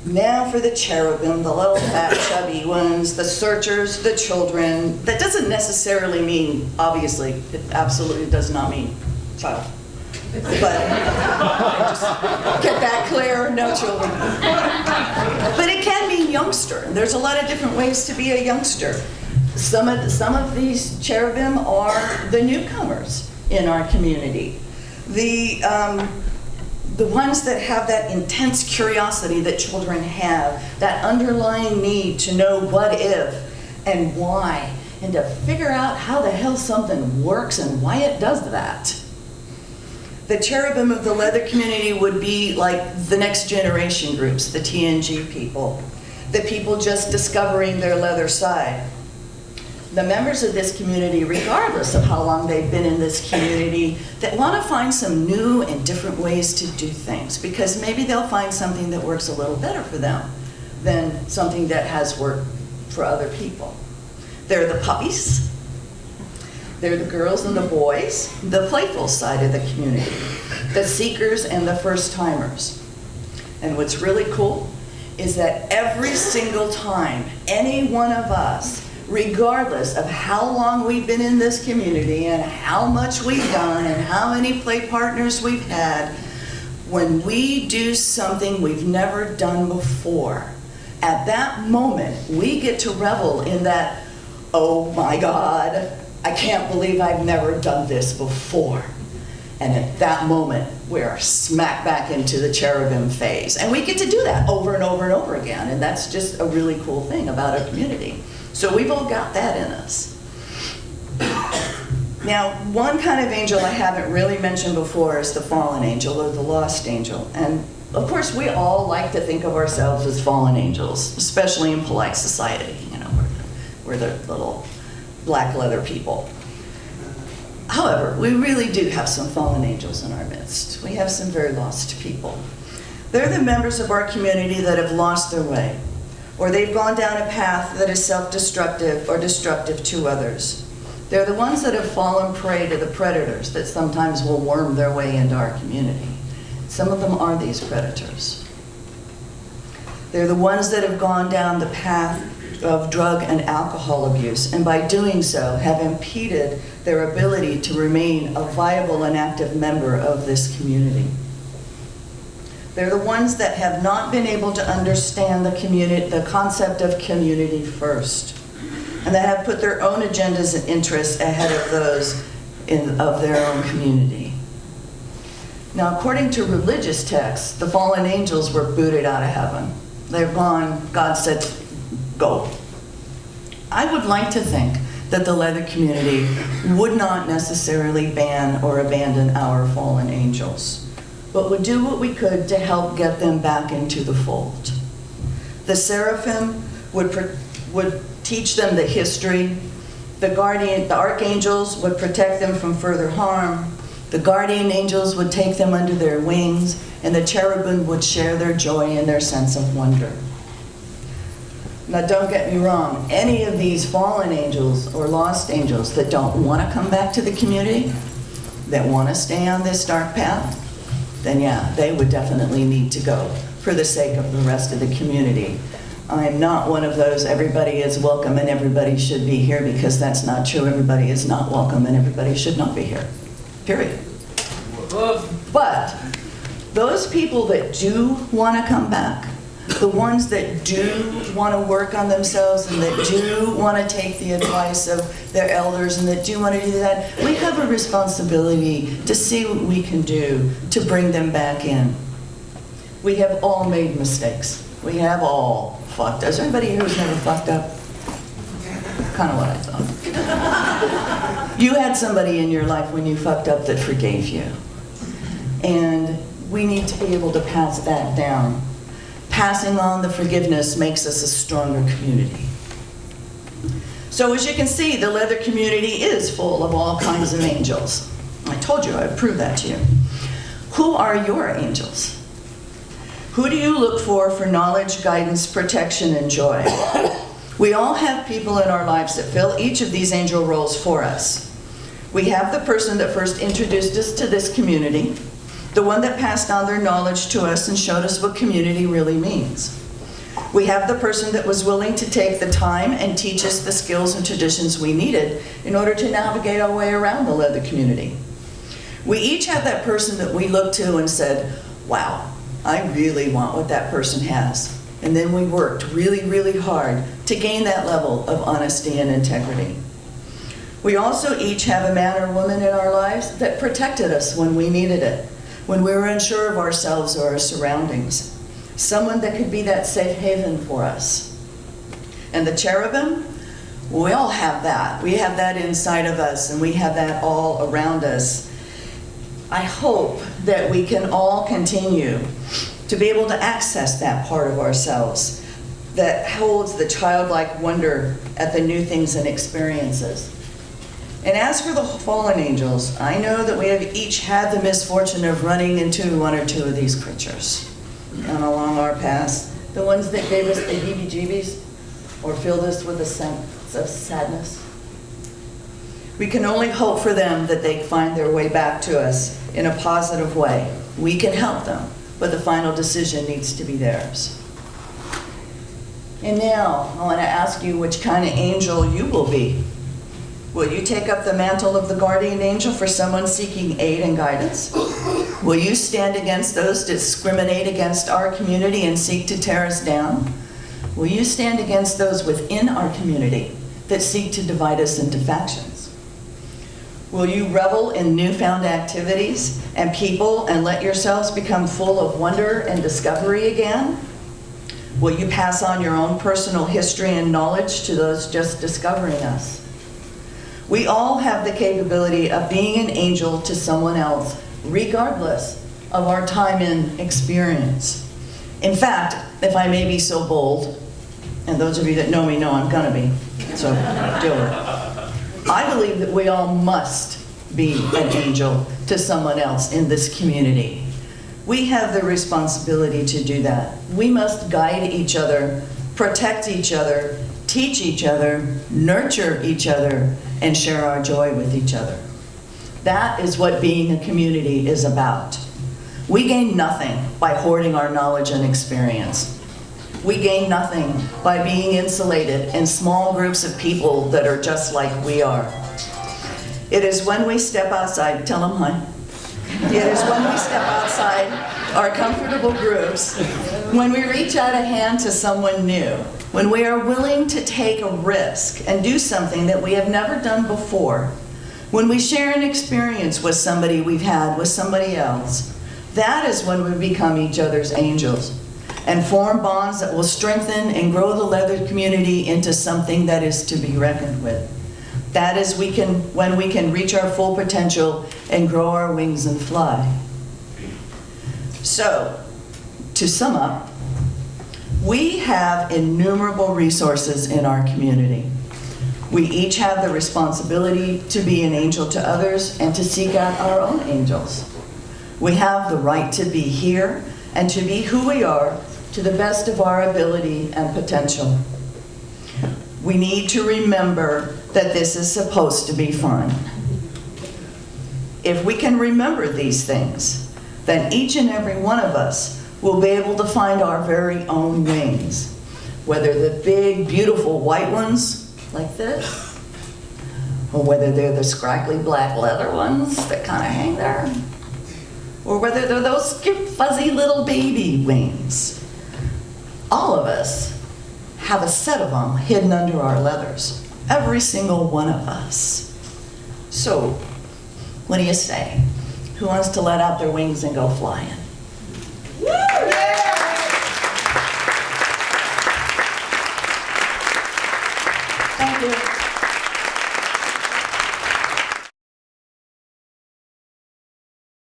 Now for the cherubim, the little fat chubby ones, the searchers, the children. That doesn't necessarily mean, obviously, it absolutely does not mean child. But just get that clear, no children. But it can mean youngster. And there's a lot of different ways to be a youngster. Some of these cherubim are the newcomers in our community. The ones that have that intense curiosity that children have, that underlying need to know what if and why, and to figure out how the hell something works and why it does that. The cherubim of the leather community would be like the next generation groups, the TNG people, the people just discovering their leather side. The members of this community, regardless of how long they've been in this community, that want to find some new and different ways to do things, because maybe they'll find something that works a little better for them than something that has worked for other people. They're the puppies. They're the girls and the boys, the playful side of the community, the seekers and the first-timers. And what's really cool is that every single time any one of us, regardless of how long we've been in this community and how much we've done and how many play partners we've had, when we do something we've never done before, at that moment, we get to revel in that, oh my God, I can't believe I've never done this before. And at that moment, we're smack back into the cherubim phase. And we get to do that over and over and over again. And that's just a really cool thing about our community. So we've all got that in us. Now, one kind of angel I haven't really mentioned before is the fallen angel or the lost angel. And of course, we all like to think of ourselves as fallen angels, especially in polite society. You know, we're the little black leather people. However, we really do have some fallen angels in our midst. We have some very lost people. They're the members of our community that have lost their way, or they've gone down a path that is self-destructive or destructive to others. They're the ones that have fallen prey to the predators that sometimes will worm their way into our community. Some of them are these predators. They're the ones that have gone down the path of drug and alcohol abuse, and by doing so have impeded their ability to remain a viable and active member of this community. They're the ones that have not been able to understand the concept of community first, and that have put their own agendas and interests ahead of those of their own community. Now, according to religious texts, the fallen angels were booted out of heaven. They're gone. God said, go. I would like to think that the leather community would not necessarily ban or abandon our fallen angels, but would do what we could to help get them back into the fold. The seraphim would teach them the history. The archangels would protect them from further harm. The guardian angels would take them under their wings, and the cherubim would share their joy and their sense of wonder. Now, don't get me wrong, any of these fallen angels or lost angels that don't want to come back to the community, that want to stay on this dark path, then yeah, they would definitely need to go for the sake of the rest of the community. I'm not one of those everybody is welcome and everybody should be here, because that's not true. Everybody is not welcome and everybody should not be here, period. But those people that do want to come back, the ones that do want to work on themselves and that do want to take the advice of their elders and that do want to do that, we have a responsibility to see what we can do to bring them back in. We have all made mistakes. We have all fucked. Is there anybody here who's never fucked up? Kind of what I thought. You had somebody in your life when you fucked up that forgave you. And we need to be able to pass that down. Passing on the forgiveness makes us a stronger community. So as you can see, the leather community is full of all kinds of angels. I told you I would prove that to you. Who are your angels? Who do you look for knowledge, guidance, protection, and joy? We all have people in our lives that fill each of these angel roles for us. We have the person that first introduced us to this community, the one that passed on their knowledge to us and showed us what community really means. We have the person that was willing to take the time and teach us the skills and traditions we needed in order to navigate our way around the leather community. We each have that person that we looked to and said, wow, I really want what that person has. And then we worked really, really hard to gain that level of honesty and integrity. We also each have a man or woman in our lives that protected us when we needed it, when we were unsure of ourselves or our surroundings. Someone that could be that safe haven for us. And the cherubim, we all have that. We have that inside of us, and we have that all around us. I hope that we can all continue to be able to access that part of ourselves that holds the childlike wonder at the new things and experiences. And as for the fallen angels, I know that we have each had the misfortune of running into one or two of these creatures and along our paths, the ones that gave us the heebie-jeebies or filled us with a sense of sadness. We can only hope for them that they find their way back to us in a positive way. We can help them, but the final decision needs to be theirs. And now, I want to ask you which kind of angel you will be. Will you take up the mantle of the guardian angel for someone seeking aid and guidance? Will you stand against those that discriminate against our community and seek to tear us down? Will you stand against those within our community that seek to divide us into factions? Will you revel in newfound activities and people and let yourselves become full of wonder and discovery again? Will you pass on your own personal history and knowledge to those just discovering us? We all have the capability of being an angel to someone else, regardless of our time and experience. In fact, if I may be so bold, and those of you that know me know I'm gonna be, so do it. I believe that we all must be an angel to someone else in this community. We have the responsibility to do that. We must guide each other, protect each other, teach each other, nurture each other, and share our joy with each other. That is what being a community is about. We gain nothing by hoarding our knowledge and experience. We gain nothing by being insulated in small groups of people that are just like we are. It is when we step outside, tell them hi. It is when we step outside our comfortable groups, when we reach out a hand to someone new, when we are willing to take a risk and do something that we have never done before, when we share an experience with somebody we've had with somebody else, that is when we become each other's angels and form bonds that will strengthen and grow the leather community into something that is to be reckoned with. That is when we can reach our full potential and grow our wings and fly. So, to sum up, we have innumerable resources in our community. We each have the responsibility to be an angel to others and to seek out our own angels. We have the right to be here and to be who we are to the best of our ability and potential. We need to remember that this is supposed to be fun. If we can remember these things, then each and every one of us will be able to find our very own wings, whether the big, beautiful white ones, like this, or whether they're the scraggly black leather ones that kind of hang there, or whether they're those cute, fuzzy little baby wings. All of us have a set of them hidden under our leathers, every single one of us. So, what do you say? Who wants to let out their wings and go flying? Thank you.